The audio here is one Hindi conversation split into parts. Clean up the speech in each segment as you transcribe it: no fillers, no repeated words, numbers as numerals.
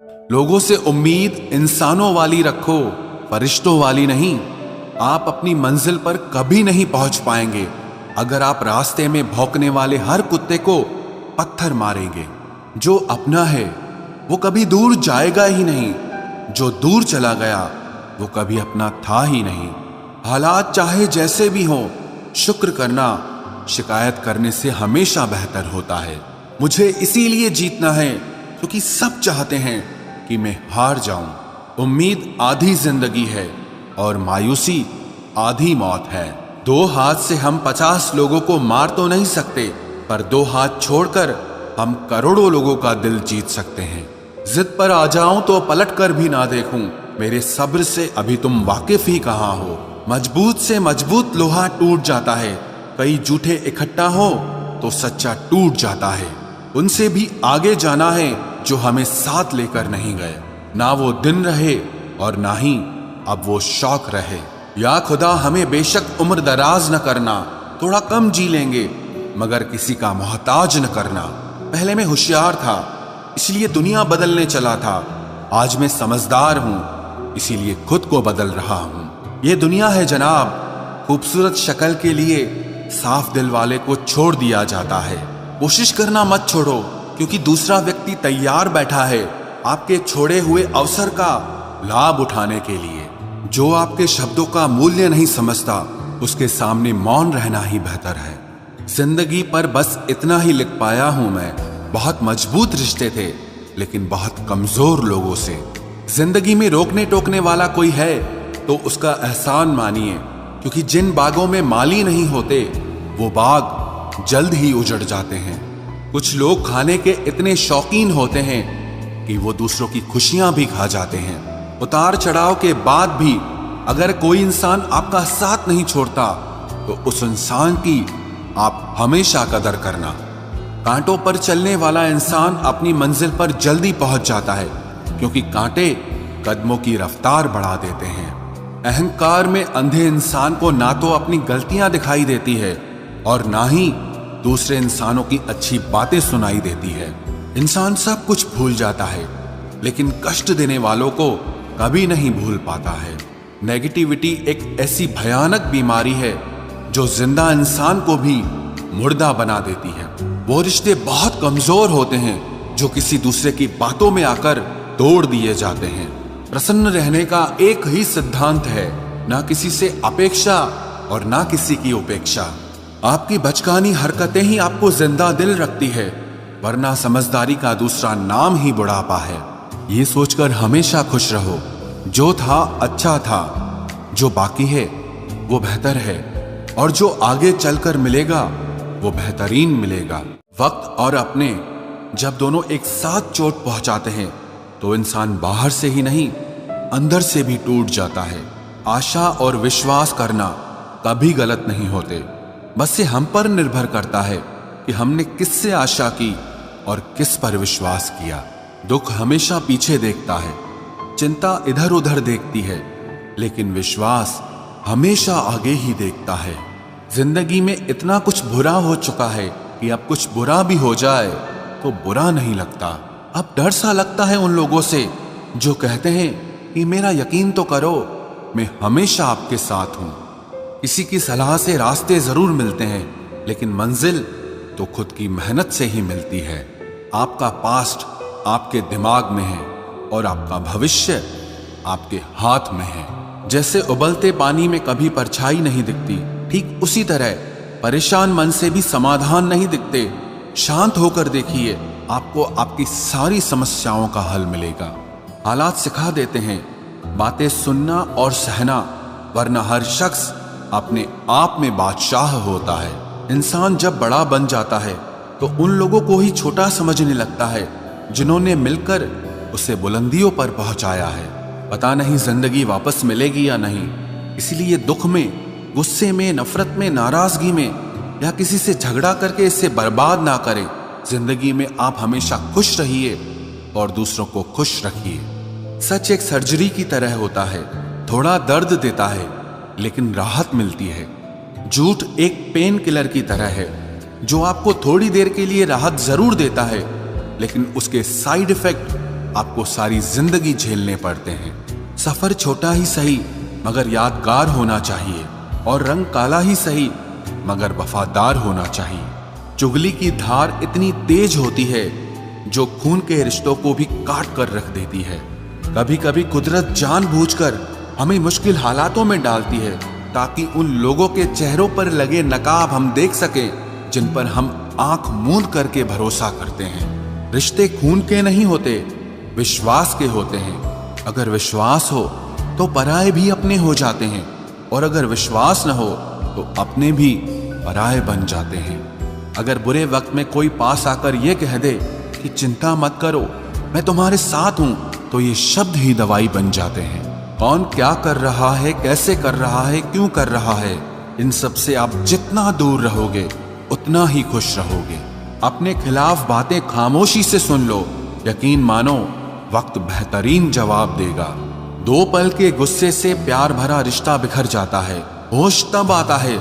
लोगों से उम्मीद इंसानों वाली रखो, फरिश्तों वाली नहीं। आप अपनी मंजिल पर कभी नहीं पहुंच पाएंगे अगर आप रास्ते में भौंकने वाले हर कुत्ते को पत्थर मारेंगे। जो अपना है वो कभी दूर जाएगा ही नहीं, जो दूर चला गया वो कभी अपना था ही नहीं। हालात चाहे जैसे भी हों, शुक्र करना शिकायत करने से हमेशा बेहतर होता है। मुझे इसीलिए जीतना है क्योंकि सब चाहते हैं कि मैं हार जाऊं। उम्मीद आधी जिंदगी है और मायूसी आधी मौत है। 2 हाथ से हम 50 लोगों को मार तो नहीं सकते, पर 2 हाथ छोड़कर हम करोड़ों लोगों का दिल जीत सकते हैं। जिद पर आ जाऊं तो पलट कर भी ना देखूं, मेरे सब्र से अभी तुम वाकिफ ही कहां हो। मजबूत से मजबूत लोहा टूट जाता है, कई जूठे इकट्ठा हो तो सच्चा टूट जाता है। उनसे भी आगे जाना है जो हमें साथ लेकर नहीं गए। ना वो दिन रहे और ना ही अब वो शौक रहे। या खुदा हमें बेशक उम्र दराज न करना, थोड़ा कम जी लेंगे मगर किसी का मोहताज न करना। पहले मैं होशियार था इसलिए दुनिया बदलने चला था, आज मैं समझदार हूं इसीलिए खुद को बदल रहा हूं। ये दुनिया है जनाब, खूबसूरत शक्ल के लिए साफ दिल वाले को छोड़ दिया जाता है। कोशिश करना मत छोड़ो क्योंकि दूसरा व्यक्ति तैयार बैठा है आपके छोड़े हुए अवसर का लाभ उठाने के लिए। जो आपके शब्दों का मूल्य नहीं समझता उसके सामने मौन रहना ही बेहतर है। जिंदगी पर बस इतना ही लिख पाया हूं मैं, बहुत मजबूत रिश्ते थे लेकिन बहुत कमजोर लोगों से। जिंदगी में रोकने टोकने वाला कोई है तो उसका एहसान मानिए, क्योंकि जिन बागों में माली नहीं होते वो बाग जल्द ही उजड़ जाते हैं। कुछ लोग खाने के इतने शौकीन होते हैं कि वो दूसरों की खुशियां भी खा जाते हैं। उतार चढ़ाव के बाद भी अगर कोई इंसान आपका साथ नहीं छोड़ता तो उस इंसान की आप हमेशा कदर करना। कांटों पर चलने वाला इंसान अपनी मंजिल पर जल्दी पहुंच जाता है क्योंकि कांटे कदमों की रफ्तार बढ़ा देते हैं। अहंकार में अंधे इंसान को ना तो अपनी गलतियां दिखाई देती है और ना ही दूसरे इंसानों की अच्छी बातें सुनाई देती है। इंसान सब कुछ भूल जाता है लेकिन कष्ट देने वालों को कभी नहीं भूल पाता है। नेगेटिविटी एक ऐसी भयानक बीमारी है जो जिंदा इंसान को भी मुर्दा बना देती है। वो रिश्ते बहुत कमजोर होते हैं जो किसी दूसरे की बातों में आकर तोड़ दिए जाते हैं। प्रसन्न रहने का एक ही सिद्धांत है, ना किसी से अपेक्षा और ना किसी की उपेक्षा। आपकी बचकानी हरकतें ही आपको जिंदा दिल रखती है, वरना समझदारी का दूसरा नाम ही बुढ़ापा है। ये सोचकर हमेशा खुश रहो, जो था अच्छा था, जो बाकी है वो बेहतर है और जो आगे चलकर मिलेगा वो बेहतरीन मिलेगा। वक्त और अपने जब दोनों एक साथ चोट पहुंचाते हैं तो इंसान बाहर से ही नहीं अंदर से भी टूट जाता है। आशा और विश्वास करना कभी गलत नहीं होते, बस ये हम पर निर्भर करता है कि हमने किससे आशा की और किस पर विश्वास किया। दुख हमेशा पीछे देखता है, चिंता इधर उधर देखती है, लेकिन विश्वास हमेशा आगे ही देखता है। जिंदगी में इतना कुछ बुरा हो चुका है कि अब कुछ बुरा भी हो जाए तो बुरा नहीं लगता। अब डर सा लगता है उन लोगों से जो कहते हैं कि मेरा यकीन तो करो, मैं हमेशा आपके साथ हूं। किसी की सलाह से रास्ते जरूर मिलते हैं लेकिन मंजिल तो खुद की मेहनत से ही मिलती है। आपका पास्ट आपके दिमाग में है और आपका भविष्य आपके हाथ में है। जैसे उबलते पानी में कभी परछाई नहीं दिखती, ठीक उसी तरह परेशान मन से भी समाधान नहीं दिखते। शांत होकर देखिए, आपको आपकी सारी समस्याओं का हल मिलेगा। हालात सिखा देते हैं बातें सुनना और सहना, वरना हर शख्स अपने आप में बादशाह होता है। इंसान जब बड़ा बन जाता है तो उन लोगों को ही छोटा समझने लगता है जिन्होंने मिलकर उसे बुलंदियों पर पहुंचाया है। पता नहीं जिंदगी वापस मिलेगी या नहीं, इसलिए दुख में, गुस्से में, नफरत में, नाराजगी में या किसी से झगड़ा करके इसे बर्बाद ना करें। जिंदगी में आप हमेशा खुश रहिए और दूसरों को खुश रखिए। सच एक सर्जरी की तरह होता है, थोड़ा दर्द देता है लेकिन राहत मिलती है। झूठ एक पेन किलर की तरह है जो आपको थोड़ी देर के लिए राहत जरूर देता है लेकिन उसके साइड इफेक्ट आपको सारी जिंदगी झेलने पड़ते हैं। सफर छोटा ही सही मगर यादगार होना चाहिए, और रंग काला ही सही मगर वफादार होना चाहिए। चुगली की धार इतनी तेज होती है जो खून के रिश्तों को भी काट कर रख देती है। कभी कभी कुदरत जानबूझकर हमें मुश्किल हालातों में डालती है ताकि उन लोगों के चेहरों पर लगे नकाब हम देख सकें जिन पर हम आंख मूंद करके भरोसा करते हैं। रिश्ते खून के नहीं होते, विश्वास के होते हैं। अगर विश्वास हो तो पराये भी अपने हो जाते हैं, और अगर विश्वास न हो तो अपने भी पराये बन जाते हैं। अगर बुरे वक्त में कोई पास आकर यह कह दे कि चिंता मत करो, मैं तुम्हारे साथ हूं, तो ये शब्द ही दवाई बन जाते हैं। कौन क्या कर रहा है, कैसे कर रहा है, क्यों कर रहा है, इन सब से आप जितना दूर रहोगे उतना ही खुश रहोगे। अपने खिलाफ बातें खामोशी से सुन लो, यकीन मानो वक्त बेहतरीन जवाब देगा। 2 पल के गुस्से से प्यार भरा रिश्ता बिखर जाता है। होश तब आता है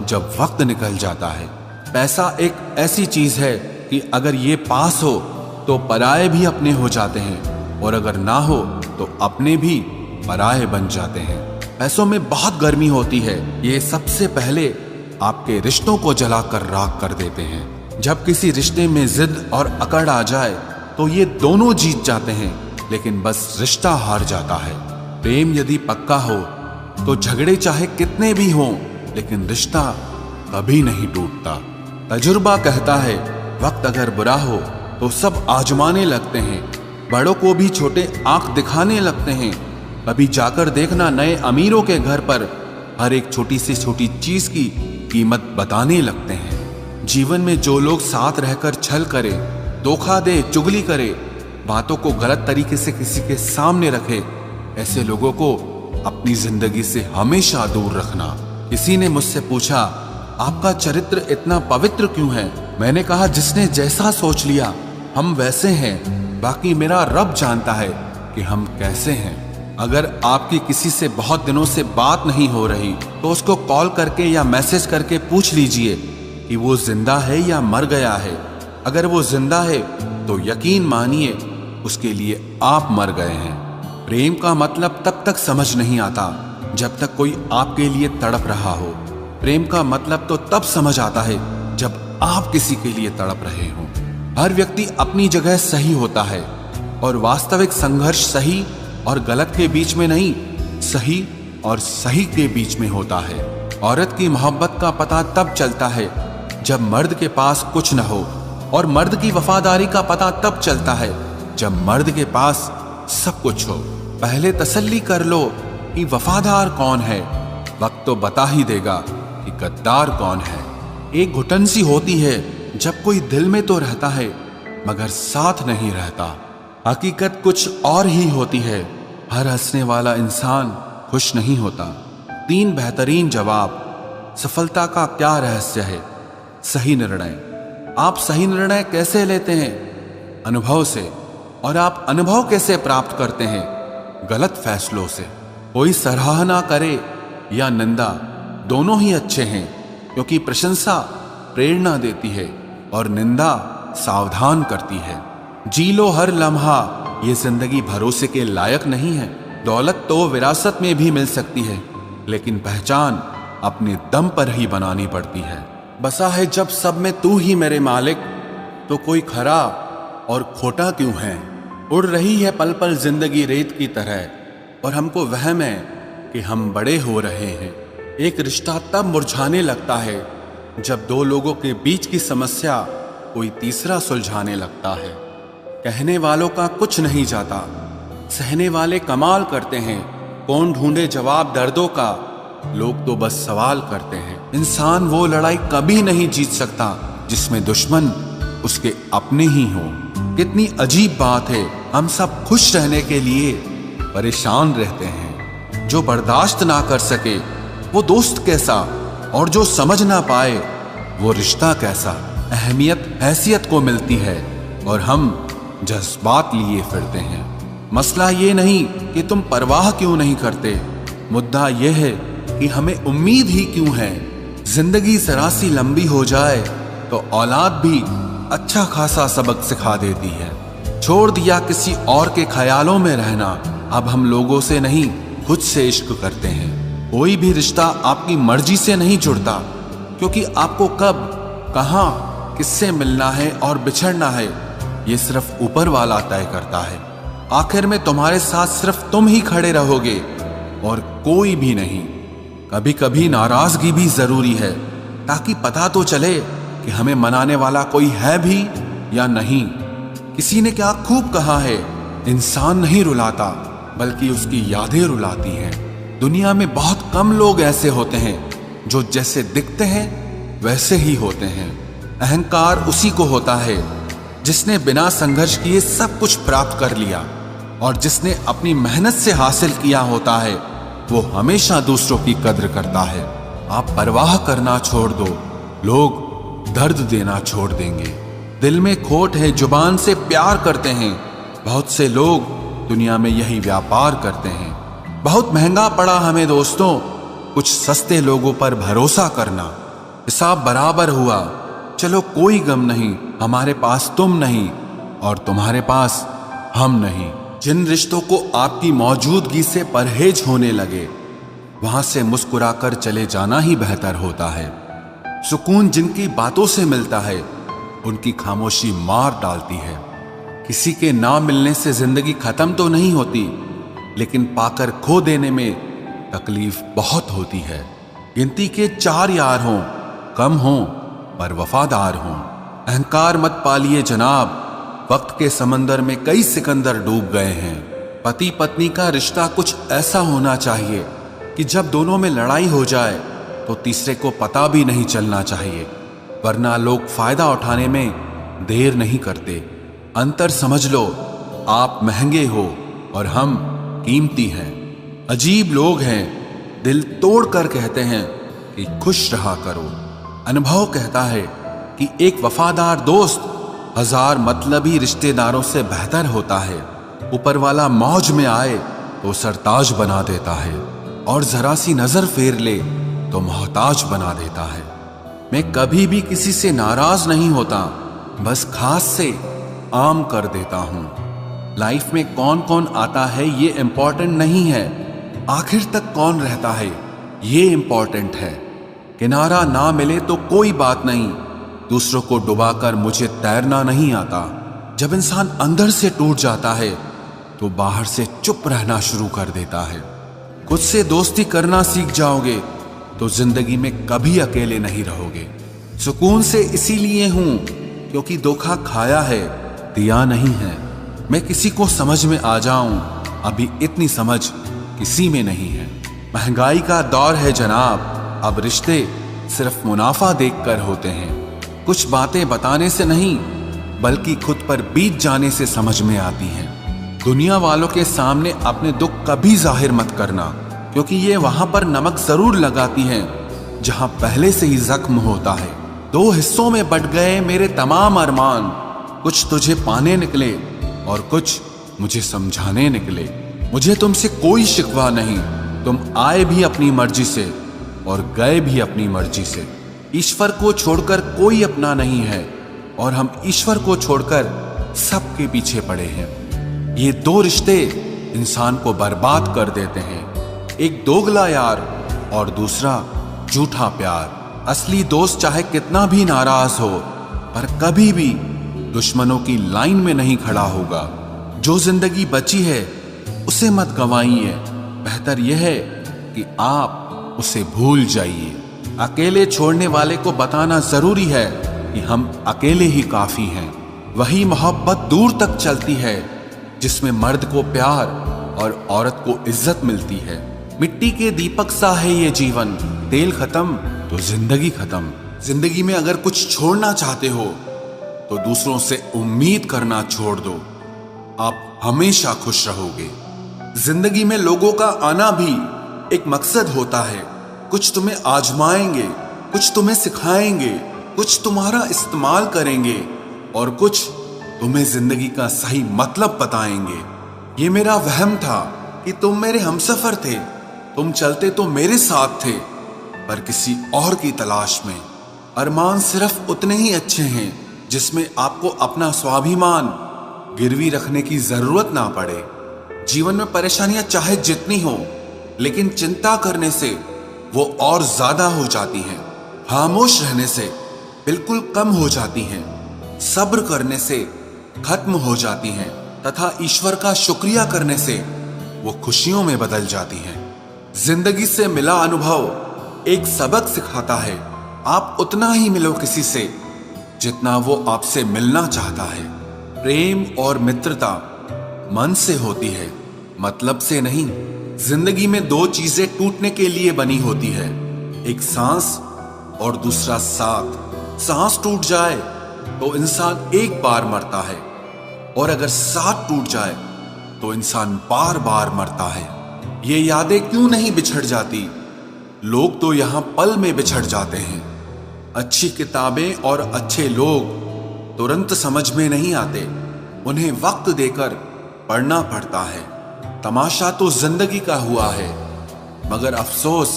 जब वक्त निकल जाता है। पैसा एक ऐसी चीज है कि अगर ये पास हो तो पराये भी अपने हो जाते हैं, और अगर ना हो तो अपने भी पराये बन जाते हैं। पैसों में बहुत गर्मी होती है, ये सबसे पहले आपके रिश्तों को जलाकर राख कर देते हैं। जब किसी रिश्ते में जिद और अकड़ आ जाए तो ये दोनों जीत जाते हैं, लेकिन बस रिश्ता हार जाता है। प्रेम यदि पक्का हो तो झगड़े चाहे कितने भी हों, लेकिन रिश्ता कभी नहीं टूटता। तजुर्बा कहता है वक्त अगर बुरा हो तो सब आजमाने लगते हैं, बड़ों को भी छोटे आंख दिखाने लगते हैं। कभी जाकर देखना नए अमीरों के घर पर हर एक छोटी से छोटी चीज की कीमत बताने लगते हैं। जीवन में जो लोग साथ रहकर छल करे, धोखा दे, चुगली करे, बातों को गलत तरीके से किसी के सामने रखे, ऐसे लोगों को अपनी जिंदगी से हमेशा दूर रखना। किसी ने मुझसे पूछा आपका चरित्र इतना पवित्र क्यों है? मैंने कहा जिसने जैसा सोच लिया हम वैसे हैं, बाकी मेरा रब जानता है कि हम कैसे हैं। अगर आपकी किसी से बहुत दिनों से बात नहीं हो रही तो उसको कॉल करके या मैसेज करके पूछ लीजिए कि वो जिंदा है या मर गया है। अगर वो जिंदा है तो यकीन मानिए उसके लिए आप मर गए हैं। प्रेम का मतलब तब तक समझ नहीं आता जब तक कोई आपके लिए तड़प रहा हो। प्रेम का मतलब तो तब समझ आता है जब आप किसी के लिए तड़प रहे हो। हर व्यक्ति अपनी जगह सही होता है, और वास्तविक संघर्ष सही और गलत के बीच में नहीं, सही और सही के बीच में होता है। औरत की मोहब्बत का पता तब चलता है जब मर्द के पास कुछ न हो, और मर्द की वफादारी का पता तब चलता है जब मर्द के पास सब कुछ हो। पहले तसल्ली कर लो कि वफादार कौन है, वक्त तो बता ही देगा कि गद्दार कौन है। एक घुटन सी होती है जब कोई दिल में तो रहता है मगर साथ नहीं रहता। हकीकत कुछ और ही होती है, हर हंसने वाला इंसान खुश नहीं होता। 3 बेहतरीन जवाब। सफलता का क्या रहस्य है? सही निर्णय। आप सही निर्णय कैसे लेते हैं? अनुभव से। और आप अनुभव कैसे प्राप्त करते हैं? गलत फैसलों से। कोई सराहना करे या निंदा, दोनों ही अच्छे हैं, क्योंकि प्रशंसा प्रेरणा देती है और निंदा सावधान करती है। जी लो हर लम्हा, ये जिंदगी भरोसे के लायक नहीं है। दौलत तो विरासत में भी मिल सकती है, लेकिन पहचान अपने दम पर ही बनानी पड़ती है। बसा है जब सब में तू ही मेरे मालिक, तो कोई खरा और खोटा क्यों है? उड़ रही है पल पल जिंदगी रेत की तरह, और हमको वहम है कि हम बड़े हो रहे हैं। एक रिश्ता तब मुरझाने लगता है जब 2 लोगों के बीच की समस्या कोई तीसरा सुलझाने लगता है। कहने वालों का कुछ नहीं जाता, सहने वाले कमाल करते हैं। कौन ढूंढे जवाब दर्दों का, लोग तो बस सवाल करते हैं। इंसान वो लड़ाई कभी नहीं जीत सकता जिसमें दुश्मन उसके अपने ही हों। कितनी अजीब बात है, हम सब खुश रहने के लिए परेशान रहते हैं। जो बर्दाश्त ना कर सके वो दोस्त कैसा, और जो समझ ना पाए वो रिश्ता कैसा। अहमियत हैसियत को मिलती है और हम जज्बात लिए फिरते हैं। मसला ये नहीं कि तुम परवाह क्यों नहीं करते, मुद्दा यह है कि हमें उम्मीद ही क्यों है। जिंदगी जरा सी लंबी हो जाए तो औलाद भी अच्छा खासा सबक सिखा देती है। छोड़ दिया किसी और के ख्यालों में रहना। अब हम लोगों से नहीं, खुद से इश्क करते हैं। कोई भी रिश्ता आपकी मर्जी से नहीं जुड़ता, क्योंकि आपको कब, कहां, किससे मिलना है और बिछड़ना है, ये सिर्फ ऊपर वाला तय करता है। आखिर में तुम्हारे साथ सिर्फ तुम ही खड़े रहोगे और कोई भी नहीं। कभी कभी नाराजगी भी जरूरी है, ताकि पता तो चले कि हमें मनाने वाला कोई है भी या नहीं। किसी ने क्या खूब कहा है, इंसान नहीं रुलाता बल्कि उसकी यादें रुलाती हैं। दुनिया में बहुत कम लोग ऐसे होते हैं जो जैसे दिखते हैं वैसे ही होते हैं। अहंकार उसी को होता है जिसने बिना संघर्ष किए सब कुछ प्राप्त कर लिया, और जिसने अपनी मेहनत से हासिल किया होता है वो हमेशा दूसरों की कद्र करता है। आप परवाह करना छोड़ दो, लोग दर्द देना छोड़ देंगे। दिल में खोट है, जुबान से प्यार करते हैं। बहुत से लोग दुनिया में यही व्यापार करते हैं। बहुत महंगा पड़ा हमें दोस्तों कुछ सस्ते लोगों पर भरोसा करना। हिसाब बराबर हुआ, चलो कोई गम नहीं। हमारे पास तुम नहीं और तुम्हारे पास हम नहीं। जिन रिश्तों को आपकी मौजूदगी से परहेज होने लगे, वहां से मुस्कुराकर चले जाना ही बेहतर होता है। सुकून जिनकी बातों से मिलता है, उनकी खामोशी मार डालती है। किसी के ना मिलने से जिंदगी खत्म तो नहीं होती, लेकिन पाकर खो देने में तकलीफ बहुत होती है। गिनती के 4 यार हों, कम हों पर वफादार हों। अहंकार मत पालिए जनाब, वक्त के समंदर में कई सिकंदर डूब गए हैं। पति पत्नी का रिश्ता कुछ ऐसा होना चाहिए कि जब दोनों में लड़ाई हो जाए तो तीसरे को पता भी नहीं चलना चाहिए, वरना लोग फायदा उठाने में देर नहीं करते। अंतर समझ लो, आप महंगे हो और हम कीमती हैं। अजीब लोग हैं, दिल तोड़ कर कहते हैं कि खुश रहा करो। अनुभव कहता है कि एक वफादार दोस्त 1000 मतलबी रिश्तेदारों से बेहतर होता है। ऊपर वाला मौज में आए तो सरताज बना देता है, और जरा सी नजर फेर ले तो मोहताज बना देता है। मैं कभी भी किसी से नाराज नहीं होता, बस खास से आम कर देता हूं। लाइफ में कौन कौन आता है ये इंपॉर्टेंट नहीं है, आखिर तक कौन रहता है ये इंपॉर्टेंट है। किनारा ना मिले तो कोई बात नहीं, दूसरों को डुबाकर मुझे तैरना नहीं आता। जब इंसान अंदर से टूट जाता है तो बाहर से चुप रहना शुरू कर देता है। खुद से दोस्ती करना सीख जाओगे तो जिंदगी में कभी अकेले नहीं रहोगे। सुकून से इसीलिए हूं क्योंकि धोखा खाया है, दिया नहीं है। मैं किसी को समझ में आ जाऊं, अभी इतनी समझ किसी में नहीं है। महंगाई का दौर है जनाब, अब रिश्ते सिर्फ मुनाफा देखकर होते हैं। कुछ बातें बताने से नहीं बल्कि खुद पर बीत जाने से समझ में आती हैं। दुनिया वालों के सामने अपने दुख कभी जाहिर मत करना, क्योंकि ये वहां पर नमक जरूर लगाती हैं जहां पहले से ही जख्म होता है। 2 हिस्सों में बट गए मेरे तमाम अरमान, कुछ तुझे पाने निकले और कुछ मुझे समझाने निकले। मुझे तुमसे कोई शिकवा नहीं, तुम आए भी अपनी मर्जी से और गए भी अपनी मर्जी से। ईश्वर को छोड़कर कोई अपना नहीं है और हम ईश्वर को छोड़कर सबके पीछे पड़े हैं। ये 2 रिश्ते इंसान को बर्बाद कर देते हैं, एक दोगला यार और दूसरा झूठा प्यार। असली दोस्त चाहे कितना भी नाराज हो पर कभी भी दुश्मनों की लाइन में नहीं खड़ा होगा। जो जिंदगी बची है उसे मत गंवाइए, बेहतर यह है कि आप उसे भूल जाइए। अकेले छोड़ने वाले को बताना जरूरी है कि हम अकेले ही काफी हैं। वही मोहब्बत दूर तक चलती है जिसमें मर्द को प्यार और औरत को इज्जत मिलती है। मिट्टी के दीपक सा है ये जीवन, तेल खत्म तो जिंदगी खत्म। जिंदगी में अगर कुछ छोड़ना चाहते हो तो दूसरों से उम्मीद करना छोड़ दो, आप हमेशा खुश रहोगे। जिंदगी में लोगों का आना भी एक मकसद होता है। कुछ तुम्हें आजमाएंगे, कुछ तुम्हें सिखाएंगे, कुछ तुम्हारा इस्तेमाल करेंगे और कुछ तुम्हें जिंदगी का सही मतलब बताएंगे। ये मेरा वहम था कि तुम मेरे हमसफर थे, तुम चलते तो मेरे साथ थे पर किसी और की तलाश में। अरमान सिर्फ उतने ही अच्छे हैं जिसमें आपको अपना स्वाभिमान गिरवी रखने की जरूरत ना पड़े। जीवन में परेशानियां चाहे जितनी हो, लेकिन चिंता करने से वो और ज्यादा हो जाती हैं। खामोश रहने से बिल्कुल कम हो जाती हैं। सब्र करने से खत्म हो जाती हैं तथा ईश्वर का शुक्रिया करने से वो खुशियों में बदल जाती हैं। जिंदगी से मिला अनुभव एक सबक सिखाता है। आप उतना ही मिलो किसी से जितना वो आपसे मिलना चाहता है। प्रेम और मित्रता मन से होती है, मतलब से नहीं। जिंदगी में दो चीजें टूटने के लिए बनी होती है, एक सांस और दूसरा साथ। सांस टूट जाए तो इंसान एक बार मरता है, और अगर साथ टूट जाए तो इंसान बार बार मरता है। ये यादें क्यों नहीं बिछड़ जाती? लोग तो यहां पल में बिछड़ जाते हैं। अच्छी किताबें और अच्छे लोग तुरंत समझ में नहीं आते, उन्हें वक्त देकर पढ़ना पड़ता है। तमाशा तो जिंदगी का हुआ है, मगर अफसोस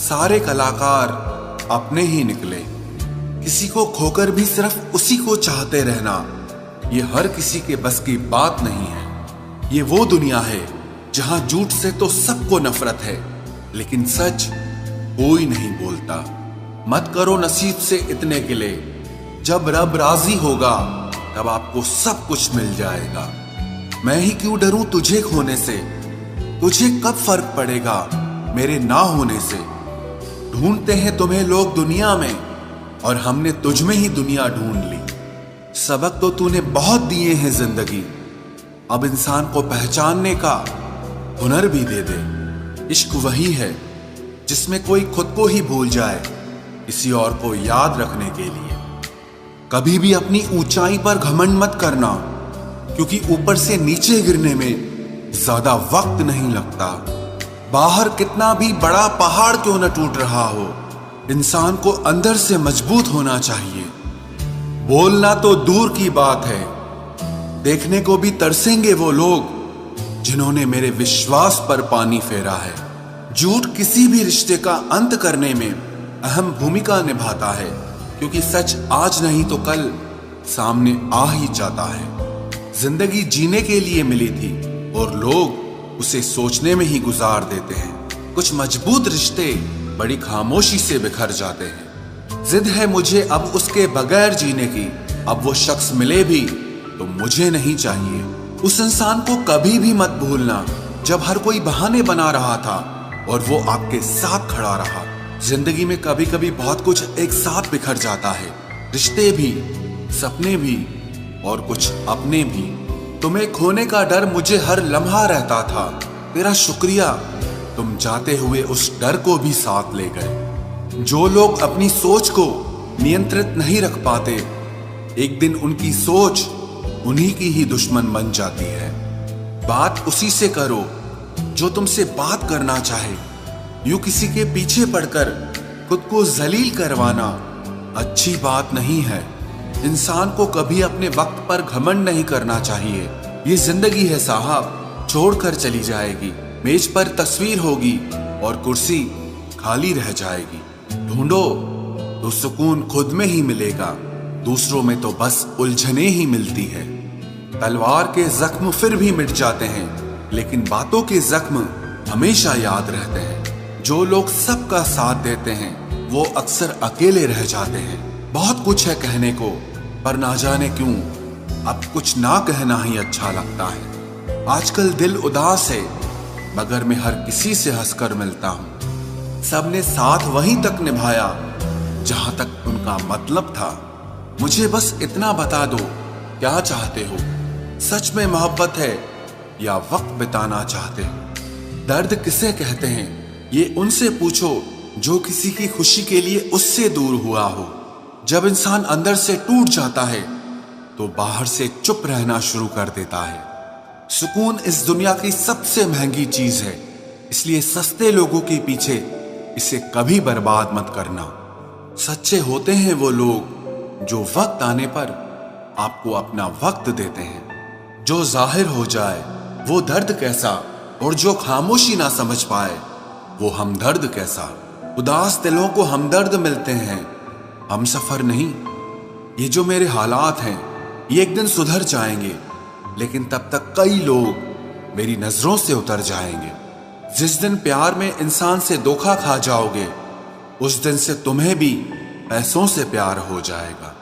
सारे कलाकार अपने ही निकले। किसी को खोकर भी सिर्फ उसी को चाहते रहना, ये हर किसी के बस की बात नहीं है। ये वो दुनिया है जहां झूठ से तो सबको नफरत है, लेकिन सच कोई नहीं बोलता। मत करो नसीब से इतने गिले, जब रब राजी होगा तब आपको सब कुछ मिल जाएगा। मैं ही क्यों डरूं तुझे खोने से, तुझे कब फर्क पड़ेगा मेरे ना होने से। ढूंढते हैं तुम्हें लोग दुनिया में, और हमने तुझ में ही दुनिया ढूंढ ली। सबक तो तूने बहुत दिए हैं जिंदगी, अब इंसान को पहचानने का हुनर भी दे दे। इश्क वही है जिसमें कोई खुद को ही भूल जाए किसी और को याद रखने के लिए। कभी भी अपनी ऊंचाई पर घमंड मत करना, क्योंकि ऊपर से नीचे गिरने में ज्यादा वक्त नहीं लगता। बाहर कितना भी बड़ा पहाड़ क्यों न टूट रहा हो, इंसान को अंदर से मजबूत होना चाहिए। बोलना तो दूर की बात है, देखने को भी तरसेंगे वो लोग जिन्होंने मेरे विश्वास पर पानी फेरा है। झूठ किसी भी रिश्ते का अंत करने में अहम भूमिका निभाता है, क्योंकि सच आज नहीं तो कल सामने आ ही जाता है। जिंदगी जीने के लिए मिली थी और लोग उसे सोचने में ही गुजार देते हैं। कुछ मजबूत रिश्ते बड़ी खामोशी से बिखर जाते हैं। जिद है मुझे अब उसके बगैर जीने की, अब वो शख्स मिले भी तो मुझे नहीं चाहिए। उस इंसान को कभी भी मत भूलना जब हर कोई बहाने बना रहा था और वो आपके साथ खड़ा रहा। जिंदगी में कभी कभी बहुत कुछ एक साथ बिखर जाता है, रिश्ते भी, सपने भी और कुछ अपने भी। तुम्हें खोने का डर मुझे हर लम्हा रहता था, तेरा शुक्रिया तुम जाते हुए उस डर को भी साथ ले गए। जो लोग अपनी सोच को नियंत्रित नहीं रख पाते, एक दिन उनकी सोच उन्हीं की ही दुश्मन बन जाती है। बात उसी से करो जो तुमसे बात करना चाहे। यूं किसी के पीछे पड़कर खुद को जलील करवाना अच्छी बात नहीं है। इंसान को कभी अपने वक्त पर घमंड नहीं करना चाहिए। ये जिंदगी है साहब, छोड़कर चली जाएगी। मेज पर तस्वीर होगी और कुर्सी खाली रह जाएगी। ढूंढो तो सुकून खुद में ही मिलेगा, दूसरों में तो बस उलझने ही मिलती है। तलवार के जख्म फिर भी मिट जाते हैं, लेकिन बातों के जख्म हमेशा याद रहते हैं। जो लोग सबका साथ देते हैं वो अक्सर अकेले रह जाते हैं। बहुत कुछ है कहने को, पर ना जाने क्यों अब कुछ ना कहना ही अच्छा लगता है। आजकल दिल उदास है, मगर मैं हर किसी से हंसकर मिलता हूँ। सबने साथ वहीं तक निभाया जहां तक उनका मतलब था। मुझे बस इतना बता दो, क्या चाहते हो? सच में मोहब्बत है या वक्त बिताना चाहते हो? दर्द किसे कहते हैं ये उनसे पूछो जो किसी की खुशी के लिए उससे दूर हुआ हो। जब इंसान अंदर से टूट जाता है तो बाहर से चुप रहना शुरू कर देता है। सुकून इस दुनिया की सबसे महंगी चीज है, इसलिए सस्ते लोगों के पीछे इसे कभी बर्बाद मत करना। सच्चे होते हैं वो लोग जो वक्त आने पर आपको अपना वक्त देते हैं। जो जाहिर हो जाए वो दर्द कैसा, और जो खामोशी ना समझ पाए वो हमदर्द कैसा। उदास दिलों को हमदर्द मिलते हैं, हम सफर नहीं। ये जो मेरे हालात हैं ये एक दिन सुधर जाएंगे। लेकिन तब तक कई लोग मेरी नजरों से उतर जाएंगे। जिस दिन प्यार में इंसान से धोखा खा जाओगे, उस दिन से तुम्हें भी पैसों से प्यार हो जाएगा।